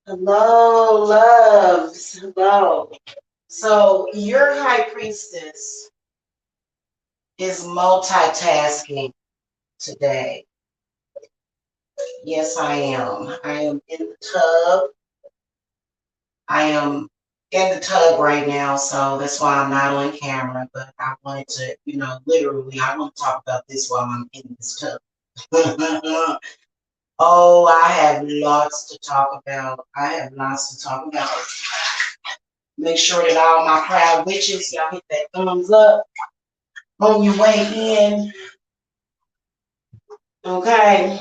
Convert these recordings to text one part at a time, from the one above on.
Hello, loves. Hello. So, your high priestess is multitasking today. Yes, I am. I am in the tub. I am in the tub right now, so that's why I'm not on camera. But I wanted to, literally, I want to talk about this while I'm in this tub. Oh, I have lots to talk about. I have lots to talk about. Make sure that all my proud witches, y'all hit that thumbs up on your way in. Okay.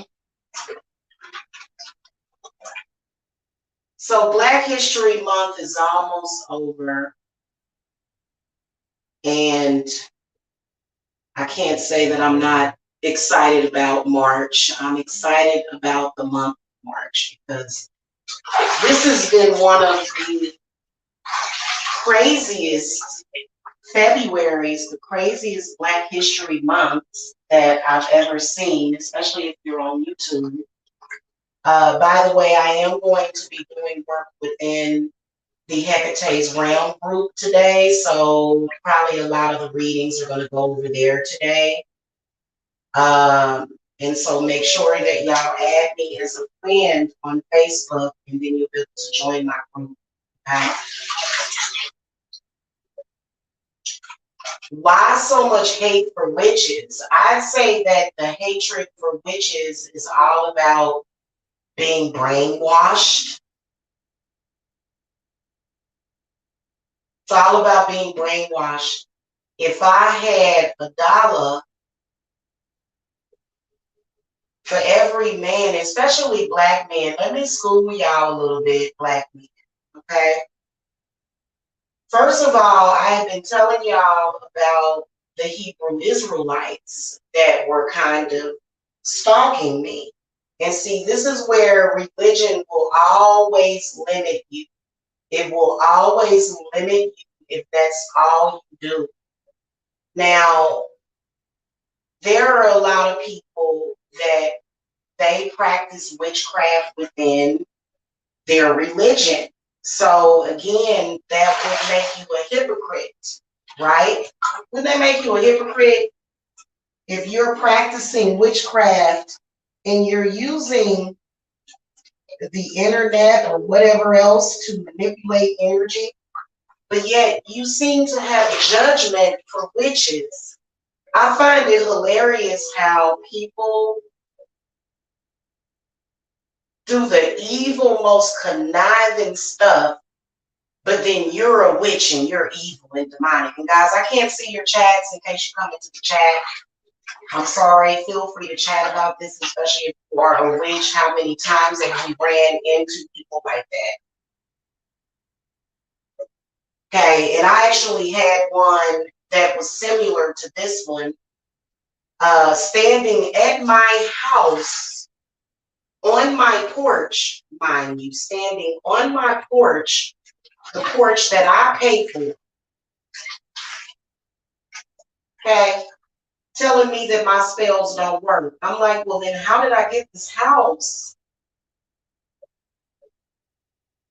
So Black History Month is almost over. And I can't say that I'm not excited about March. I'm excited about the month of March because this has been one of the craziest February's, the craziest Black History months that I've ever seen, especially if you're on YouTube. By the way, I am going to be doing work within the Hecate's Realm group today, so probably a lot of the readings are going to go over there today. And so make sure that y'all add me as a friend on Facebook, and then you'll be able to join my group. Okay? Why so much hate for witches? I'd say that the hatred for witches is all about being brainwashed. It's all about being brainwashed. If I had $1 for every man, especially black men, let me school y'all a little bit, black men, okay? First of all, I have been telling y'all about the Hebrew Israelites that were kind of stalking me. And see, this is where religion will always limit you. It will always limit you if that's all you do. Now, there are a lot of people that they practice witchcraft within their religion. So again, that would make you a hypocrite, right? Wouldn't that make you a hypocrite if you're practicing witchcraft and you're using the internet or whatever else to manipulate energy, but yet you seem to have judgment for witches? I find it hilarious how people do the evil, most conniving stuff, but then you're a witch and you're evil and demonic. And guys, I can't see your chats in case you come into the chat. I'm sorry. Feel free to chat about this, especially if you are a witch. How many times have we ran into people like that? Okay, and I actually had one that was similar to this one, standing at my house on my porch, mind you, standing on my porch, the porch that I pay for. Okay, telling me that my spells don't work. I'm like, well, then how did I get this house?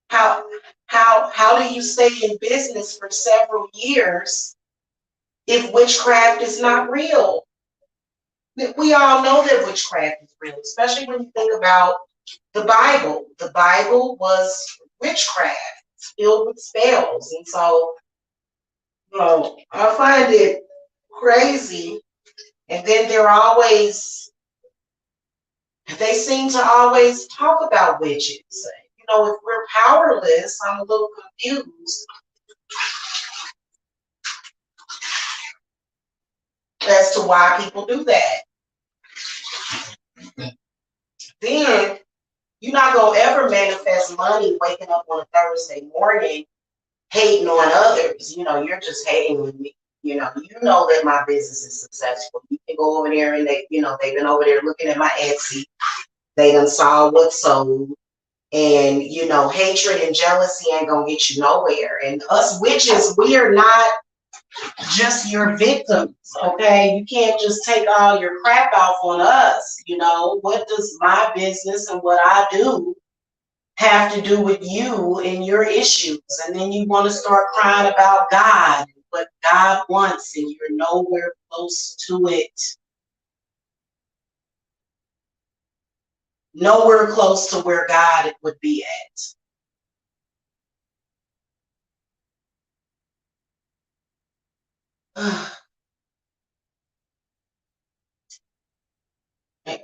How do you stay in business for several years if witchcraft is not real? We all know that witchcraft is real, especially when you think about the Bible. The Bible was witchcraft, it's filled with spells. And so, I find it crazy. And then they seem to always talk about witches. If we're powerless, I'm a little confused as to why people do that. Then you're not gonna ever manifest money waking up on a Thursday morning hating on others. You're just hating on me. That my business is successful. You can go over there and they've been over there looking at my Etsy. They done saw what's sold. And hatred and jealousy ain't gonna get you nowhere. And us witches, we are not just your victims, okay? You can't just take all your crap off on us. What does my business and what I do have to do with you and your issues. And then you want to start crying about God and what God wants, and you're nowhere close to it. Nowhere close to where God would be at.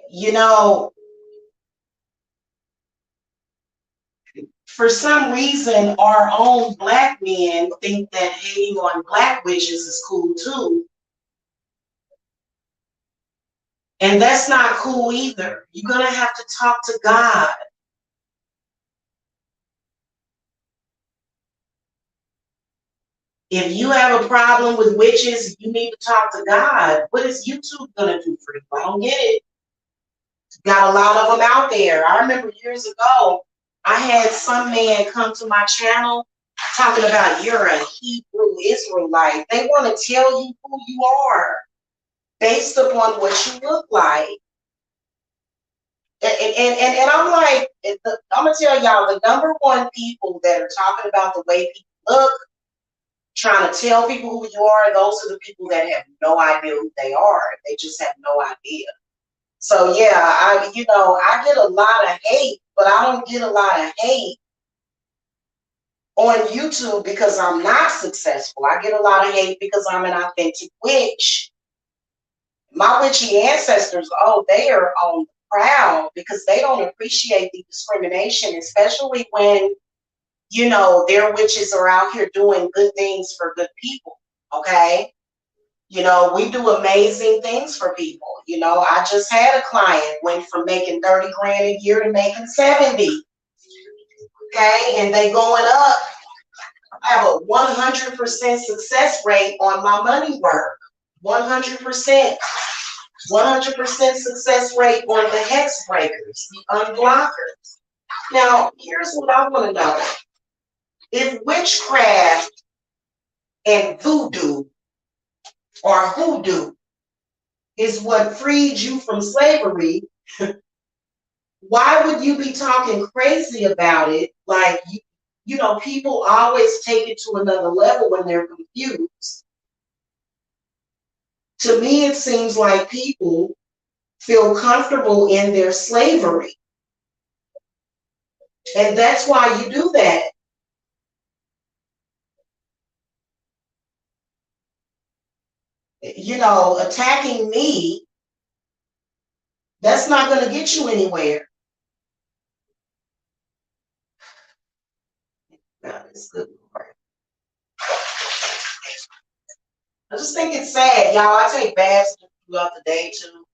You know, for some reason, our own black men think that hating on black witches is cool too. And that's not cool either. You're going to have to talk to God. If you have a problem with witches, you need to talk to God. What is YouTube going to do for you? I don't get it. Got a lot of them out there. I remember years ago, I had some man come to my channel talking about you're a Hebrew Israelite. They want to tell you who you are based upon what you look like. And I'm like, I'm going to tell y'all, the number one people that are talking about the way people look, trying to tell people who you are, those are the people that have no idea who they are. They just have no idea. So yeah, I get a lot of hate, but I don't get a lot of hate on YouTube because I'm not successful. I get a lot of hate because I'm an authentic witch. My witchy ancestors, oh, they are on the prowl because they don't appreciate the discrimination, especially when, their witches are out here doing good things for good people. Okay. We do amazing things for people. I just had a client went from making 30 grand a year to making 70. Okay. And they going up. I have a 100% success rate on my money work. 100%. 100% success rate on the hex breakers, the unblockers. Now, here's what I want to know. If witchcraft and voodoo or hoodoo is what freed you from slavery, why would you be talking crazy about it? Like, people always take it to another level when they're confused. To me, it seems like people feel comfortable in their slavery. And that's why you do that. Attacking me, that's not going to get you anywhere. God is good. I just think it's sad, y'all. I take baths throughout the day too.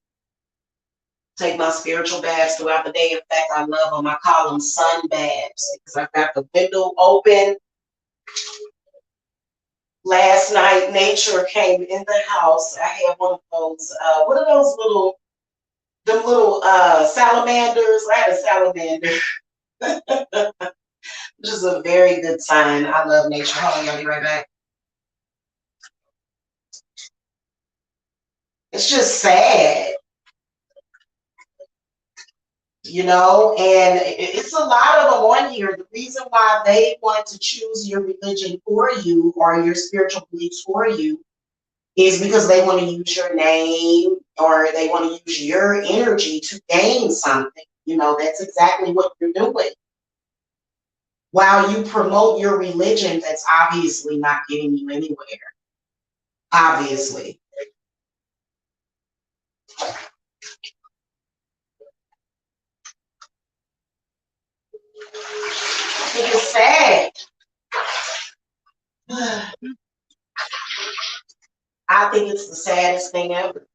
Take my spiritual baths throughout the day. In fact, I love them. I call them sun baths because I've got the window open. Last night, nature came in the house. I had one of those, what are those little salamanders? I had a salamander, which is a very good sign. I love nature. Hold on, y'all, be right back. It's just sad, and it's a lot of them on here. The reason why they want to choose your religion for you or your spiritual beliefs for you is because they want to use your name or they want to use your energy to gain something. That's exactly what you're doing. While you promote your religion, that's obviously not getting you anywhere. Obviously. I think it's sad. I think it's the saddest thing ever.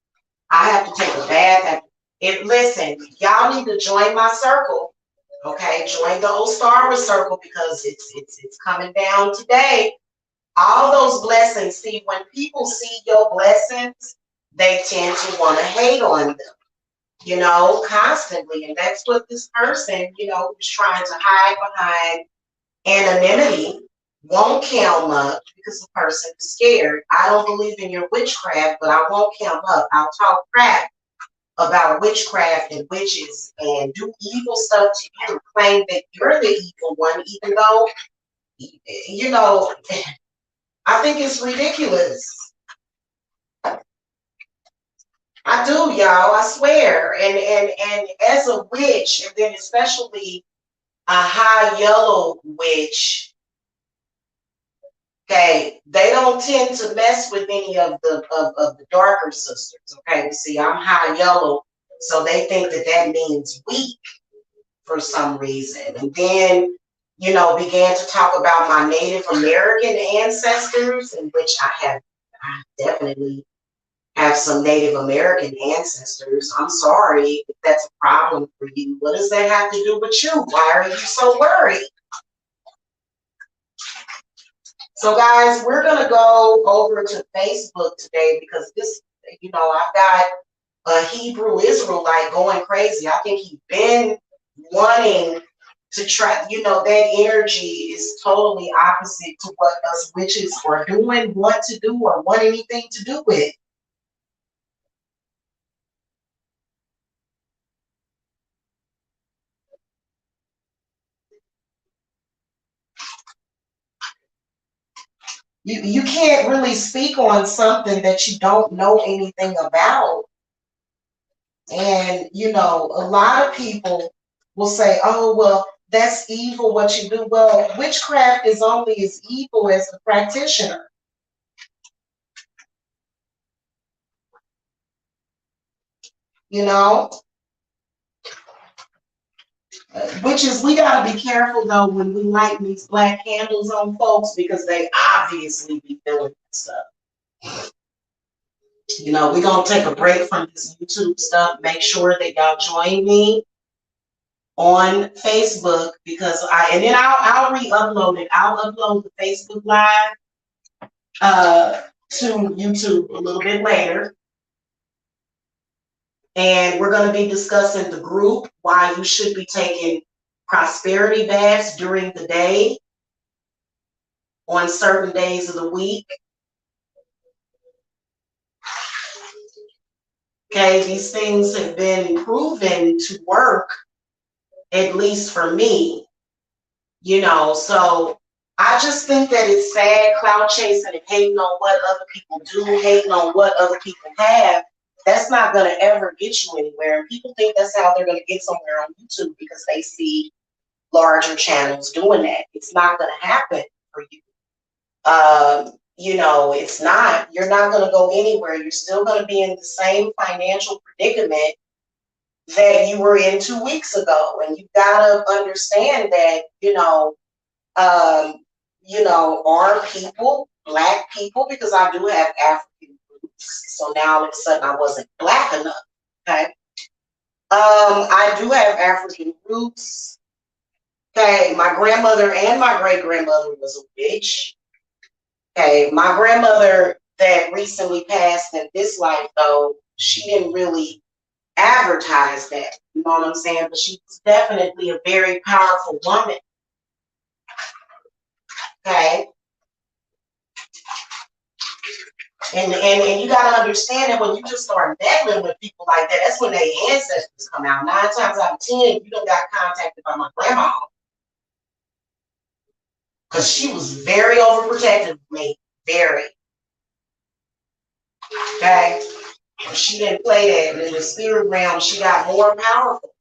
I have to take a bath. Listen, y'all need to join my circle. Okay, join the Ostara circle because it's coming down today. All those blessings. See, when people see your blessings, they tend to want to hate on them, constantly. And that's what this person, who's trying to hide behind anonymity won't come up because the person is scared. I don't believe in your witchcraft, but I won't come up. I'll talk crap. about witchcraft and witches and do evil stuff to you, claim that you're the evil one, even though, you know, I think it's ridiculous. I do, y'all, I swear. And as a witch, and then especially a high yellow witch, okay, they don't tend to mess with any of the darker sisters. Okay, see, I'm high yellow, so they think that that means weak for some reason. And then, began to talk about my Native American ancestors, in which I definitely have some Native American ancestors. I'm sorry if that's a problem for you. What does that have to do with you? Why are you so worried? So guys, we're going to go over to Facebook today because this, I've got a Hebrew Israelite going crazy. I think he's been wanting to try, that energy is totally opposite to what us witches are doing, want to do, or want anything to do with. You can't really speak on something that you don't know anything about. And, a lot of people will say, oh, well, that's evil what you do. Well, witchcraft is only as evil as the practitioner. Which is, we got to be careful, though, when we light these black candles on folks, because they obviously be feeling that stuff. We're going to take a break from this YouTube stuff. Make sure that y'all join me on Facebook, because and then I'll re-upload it. I'll upload the Facebook Live to YouTube a little bit later. And we're going to be discussing the group, why you should be taking prosperity baths during the day on certain days of the week. Okay, these things have been proven to work, at least for me, so I just think that it's sad, cloud chasing and hating on what other people do, hating on what other people have. That's not going to ever get you anywhere. And people think that's how they're going to get somewhere on YouTube because they see larger channels doing that. It's not going to happen for you. It's not. You're not going to go anywhere. You're still going to be in the same financial predicament that you were in 2 weeks ago. And you've got to understand that, our people, Black people, because I do have African roots. So now all of a sudden I wasn't Black enough. Okay. I do have African roots. Okay. My grandmother and my great grandmother was a witch. Okay. My grandmother that recently passed in this life, though, she didn't really advertise that. You know what I'm saying? But she was definitely a very powerful woman. Okay. And you gotta understand that when you just start meddling with people like that, that's when their ancestors come out. 9 times out of 10, you don't got contacted by my grandma. Because she was very overprotective of me. Very. Okay. She didn't play that. In the spirit realm, she got more powerful.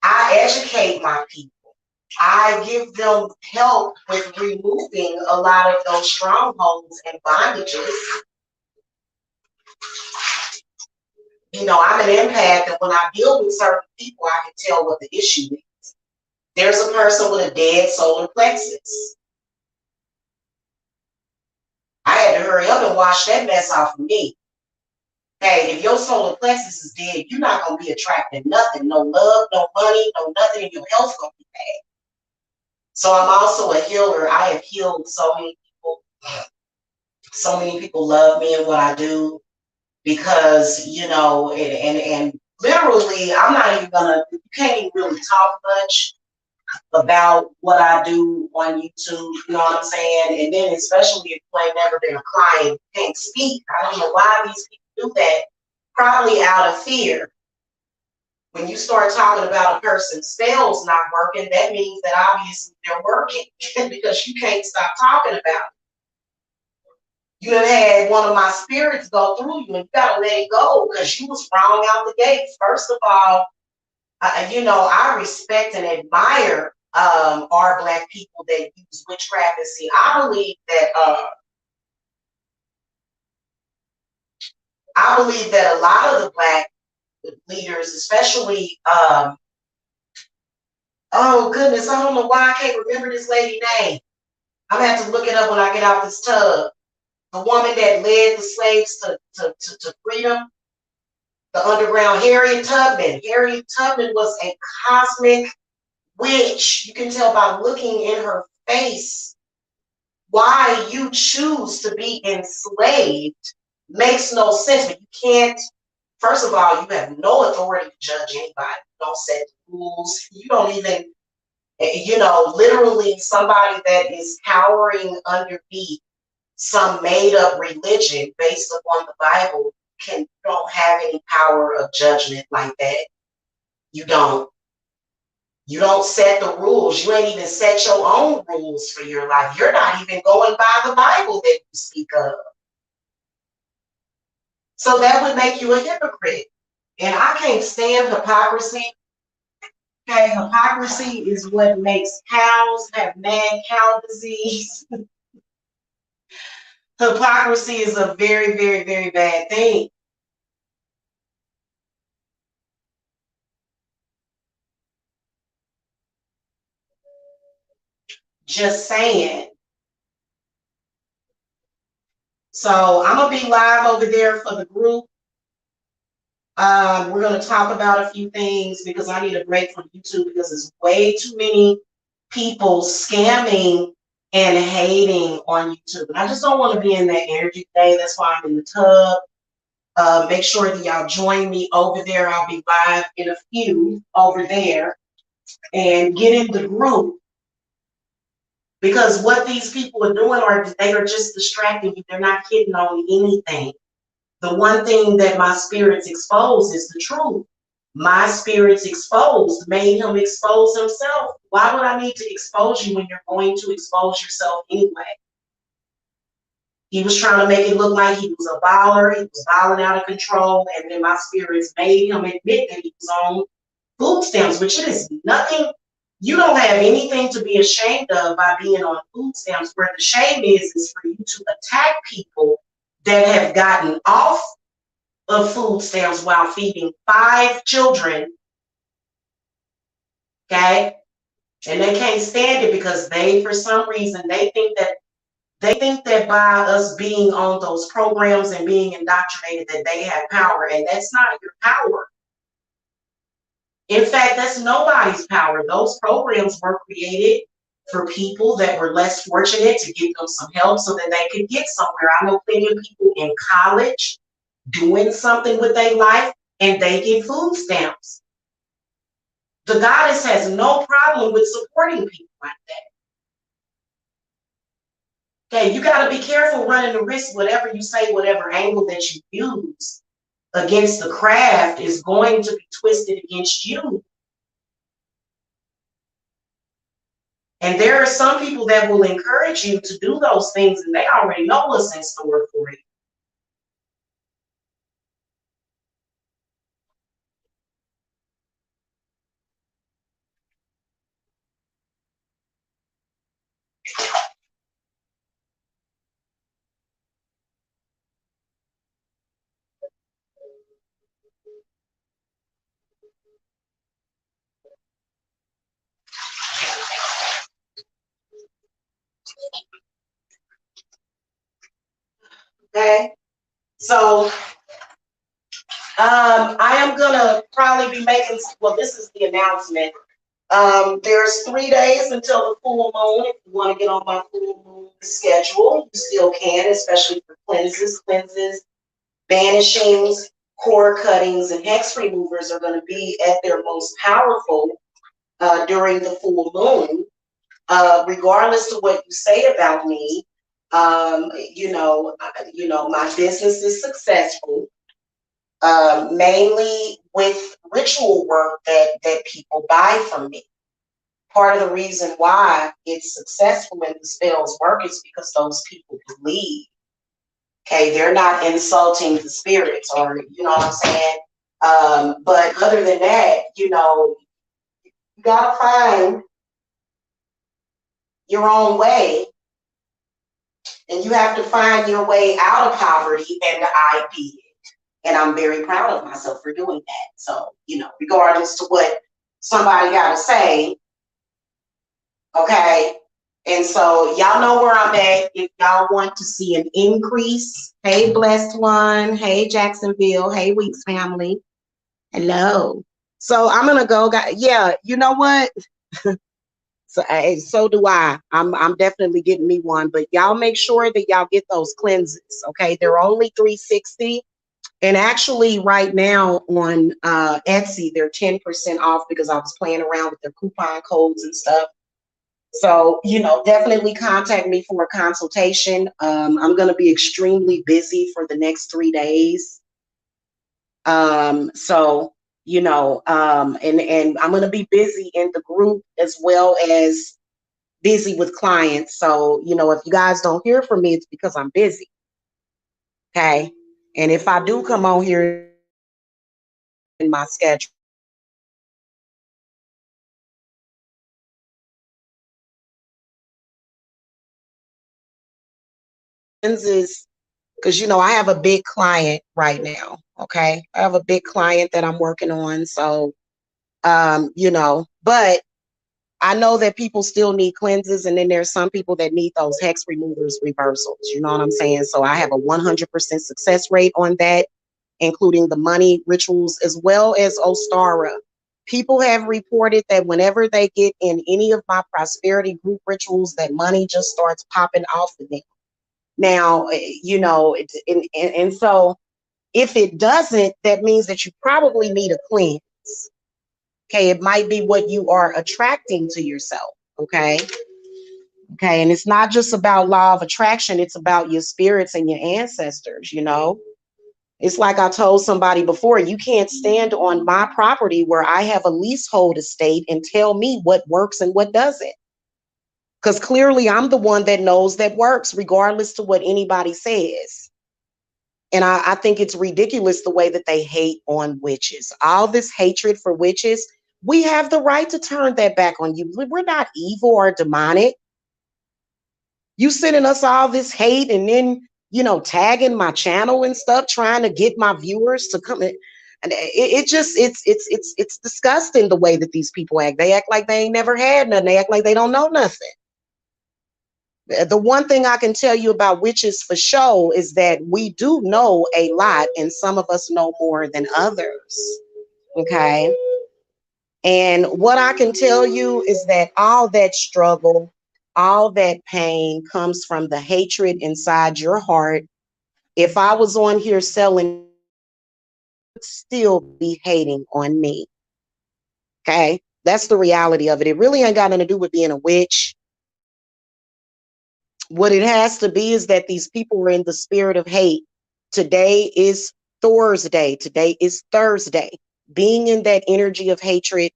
I educate my people. I give them help with removing a lot of those strongholds and bondages. I'm an empath, and when I deal with certain people, I can tell what the issue is. There's a person with a dead solar plexus. I had to hurry up and wash that mess off of me. Hey, if your solar plexus is dead, you're not going to be attracting nothing. No love, no money, no nothing, and your health's going to be bad. So I'm also a healer. I have healed so many people. So many people love me and what I do because, and literally, I'm not even you can't even really talk much about what I do on YouTube, you know what I'm saying? And then especially if you ain't never been a client, you can't speak. I don't know why these people do that. probably out of fear. When you start talking about a person's spells not working, that means that obviously they're working because you can't stop talking about it. You done had one of my spirits go through you, and you gotta let it go because you was wrong out the gate. First of all, I respect and admire our Black people that use witchcraft. And see, I believe that a lot of the Black leaders, especially, oh goodness, I don't know why I can't remember this lady's name. I'm gonna have to look it up when I get out this tub. The woman that led the slaves to freedom, the underground Harriet Tubman. Harriet Tubman was a cosmic witch. You can tell by looking in her face. Why you choose to be enslaved makes no sense. But you can't, first of all, you have no authority to judge anybody. You don't set rules. You don't even, literally somebody that is cowering underneath some made up religion based upon the Bible don't have any power of judgment like that. You don't. You don't set the rules. You ain't even set your own rules for your life. You're not even going by the Bible that you speak of. So that would make you a hypocrite. And I can't stand hypocrisy. Okay, hypocrisy is what makes cows have mad cow disease. Hypocrisy is a very, very, very bad thing. Just saying. So I'm gonna be live over there for the group. We're gonna talk about a few things because I need a break from YouTube because there's way too many people scamming and hating on YouTube. And I just don't want to be in that energy today. That's why I'm in the tub. Make sure that y'all join me over there. I'll be live in a few over there and get in the group. Because what these people are doing they are just distracting you. They're not hitting on anything. The one thing that my spirits exposed is the truth. My spirits exposed made him expose himself. Why would I need to expose you when you're going to expose yourself anyway? He was trying to make it look like he was a baller. He was balling out of control. And then my spirits made him admit that he was on food stamps, which it is nothing. You don't have anything to be ashamed of by being on food stamps. Where the shame is for you to attack people that have gotten off of food stamps while feeding 5 children. Okay? And they can't stand it because for some reason, they think that by us being on those programs and being indoctrinated that they have power, and that's not your power. In fact, that's nobody's power. Those programs were created for people that were less fortunate to give them some help so that they could get somewhere. I know plenty of people in college doing something with their life and they get food stamps. The goddess has no problem with supporting people like that. Okay, you got to be careful running the risk, whatever you say, whatever angle that you use against the craft is going to be twisted against you. And there are some people that will encourage you to do those things, and they already know what's in store for you. Okay, so I am gonna probably be making, well, this is the announcement. There's 3 days until the full moon. If you want to get on my full moon schedule, you still can, especially for cleanses, banishings, core cuttings, and hex removers are going to be at their most powerful during the full moon. Regardless of what you say about me, my business is successful. mainly with ritual work that people buy from me. Part of the reason why it's successful and the spells work is because those people believe. Okay, they're not insulting the spirits, or you know what I'm saying. But other than that, you gotta find your own way, and you have to find your way out of poverty, and I did it. And I'm very proud of myself for doing that. So, regardless to what somebody got to say, okay? And so, y'all know where I'm at. If y'all want to see an increase, hey, Blessed One, hey, Jacksonville, hey, Weeks family, hello. So, I'm going to go, yeah, you know what? So do I. I'm definitely getting me one, but y'all make sure that y'all get those cleanses, okay? They're only $360. And actually, right now on Etsy, they're 10% off because I was playing around with their coupon codes and stuff. So, definitely contact me for a consultation. I'm going to be extremely busy for the next 3 days. So, and I'm going to be busy in the group as well as busy with clients. So, if you guys don't hear from me, it's because I'm busy. Okay. And if I do come on here in my schedule, is because I have a big client right now. Okay. I have a big client that I'm working on. So but I know that people still need cleanses, and then there's some people that need those hex removers reversals. You know what I'm saying? So I have a 100% success rate on that, including the money rituals as well as Ostara. People have reported that whenever they get in any of my prosperity group rituals, that money just starts popping off of them. Now, and so if it doesn't, that means that you probably need a cleanse. Okay, it might be what you are attracting to yourself. Okay. Okay, and it's not just about law of attraction, it's about your spirits and your ancestors. It's like I told somebody before, you can't stand on my property where I have a leasehold estate and tell me what works and what doesn't. Because clearly I'm the one that knows that works, regardless to what anybody says. And I think it's ridiculous the way that they hate on witches. All this hatred for witches, we have the right to turn that back on you. We're not evil or demonic. You sending us all this hate and then, tagging my channel and stuff, trying to get my viewers to come in. And it's disgusting the way that these people act. They act like they ain't never had nothing. They act like they don't know nothing. The one thing I can tell you about witches for sure is that we do know a lot, and some of us know more than others. Okay. And what I can tell you is that all that struggle, all that pain comes from the hatred inside your heart. If I was on here selling, still be hating on me. Okay. That's the reality of it. It really ain't got nothing to do with being a witch. What it has to be is that these people are in the spirit of hate. Today is Thursday. Today is Thursday. Being in that energy of hatred,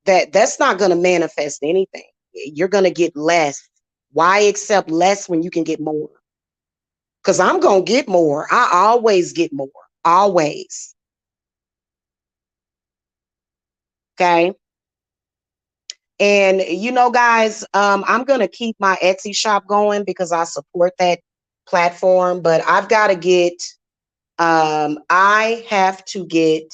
that's not going to manifest anything. You're going to get less. Why accept less when you can get more? Because I'm going to get more. I always get more. Always. Okay. And guys, I'm going to keep my Etsy shop going because I support that platform, but I have to get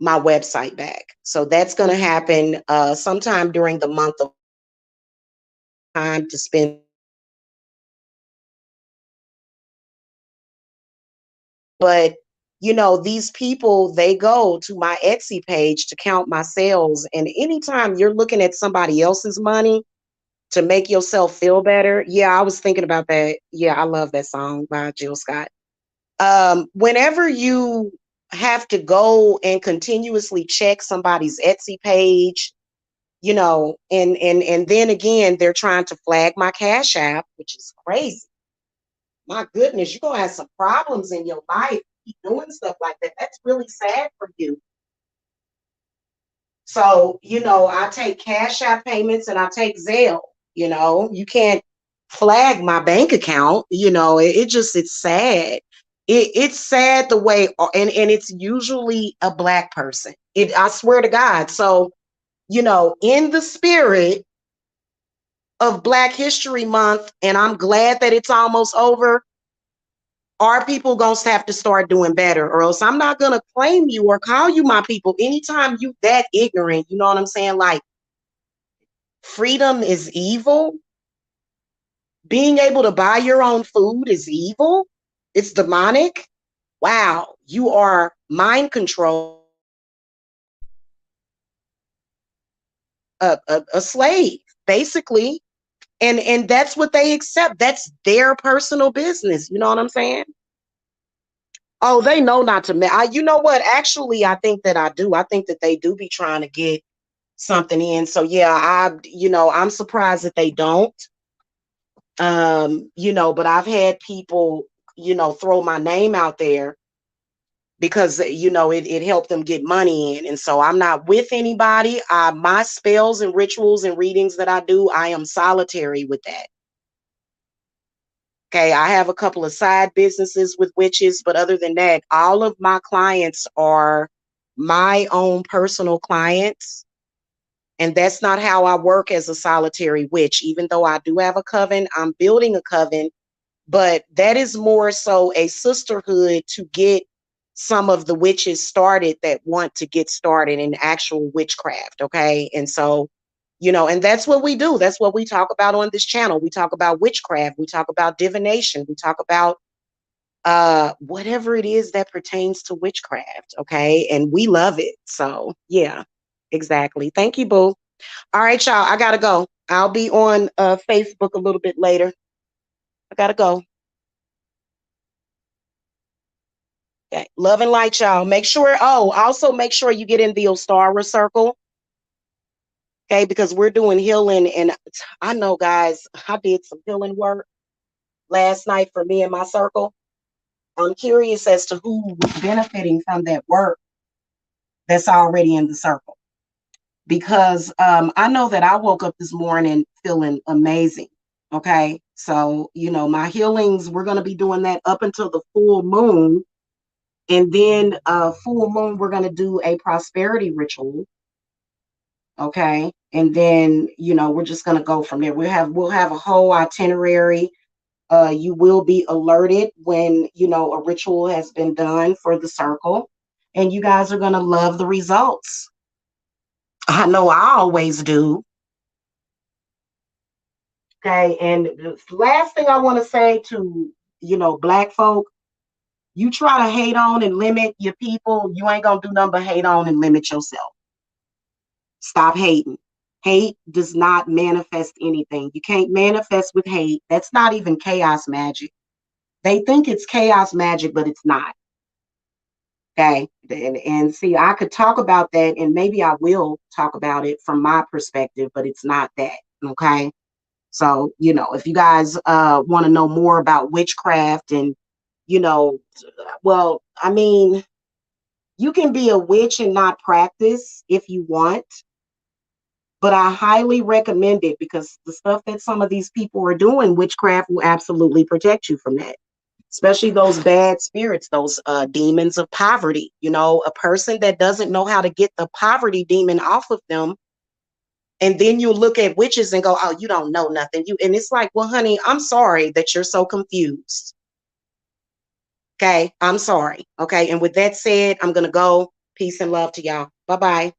my website back. So that's going to happen sometime during the month of time to spend. But these people, they go to my Etsy page to count my sales. And anytime you're looking at somebody else's money to make yourself feel better. Yeah, I was thinking about that. Yeah, I love that song by Jill Scott. Whenever you have to go and continuously check somebody's Etsy page, and then again, they're trying to flag my Cash App, which is crazy. My goodness, you're gonna have some problems in your life. Keep doing stuff like that. That's really sad for you. So, I take Cash App payments and I take Zelle. You can't flag my bank account. It's sad. It's sad the way, and it's usually a Black person. I swear to God. So, in the spirit of Black History Month, and I'm glad that it's almost over, our people gonna have to start doing better, or else I'm not gonna claim you or call you my people anytime you that ignorant. You know what I'm saying? Like, freedom is evil. Being able to buy your own food is evil. It's demonic. Wow, you are mind control, a slave, basically. And that's what they accept. That's their personal business. You know what I'm saying? Oh, they know not to. You know what? Actually, I think that I do. I think that they do be trying to get something in. So yeah, I'm surprised that they don't. But I've had people, throw my name out there because it helped them get money in. And so I'm not with anybody. My spells and rituals and readings that I do, I am solitary with that. Okay, I have a couple of side businesses with witches, but other than that, all of my clients are my own personal clients. And that's not how I work as a solitary witch. Even though I do have a coven, I'm building a coven, but that is more so a sisterhood to get some of the witches started that want to get started in actual witchcraft. Okay. And so, and that's what we do. That's what we talk about on this channel. We talk about witchcraft. We talk about divination. We talk about whatever it is that pertains to witchcraft. Okay. And we love it. So yeah, exactly. Thank you, boo. All right, y'all. I gotta go. I'll be on Facebook a little bit later. I gotta go. Okay. Love and light, y'all. Also make sure you get in the Ostara circle. Okay, because we're doing healing. And I know, guys, I did some healing work last night for me and my circle. I'm curious as to who was benefiting from that work that's already in the circle. Because I know that I woke up this morning feeling amazing. Okay. So, my healings, we're going to be doing that up until the full moon. And then full moon, we're going to do a prosperity ritual. Okay. And then, we're just going to go from there. We'll have a whole itinerary. You will be alerted when, a ritual has been done for the circle. And you guys are going to love the results. I know I always do. Okay. And the last thing I want to say to, Black folk, you try to hate on and limit your people, you ain't going to do nothing but hate on and limit yourself. Stop hating. Hate does not manifest anything. You can't manifest with hate. That's not even chaos magic. They think it's chaos magic, but it's not. Okay. And see, I could talk about that, and maybe I will talk about it from my perspective, but it's not that. Okay. So, if you guys want to know more about witchcraft and, well, I mean, you can be a witch and not practice if you want, but I highly recommend it because the stuff that some of these people are doing, witchcraft will absolutely protect you from that. Especially those bad spirits, those demons of poverty. A person that doesn't know how to get the poverty demon off of them. And then you look at witches and go, oh, you don't know nothing. And it's like, well, honey, I'm sorry that you're so confused. Okay, I'm sorry. Okay, and with that said, I'm going to go. Peace and love to y'all. Bye-bye.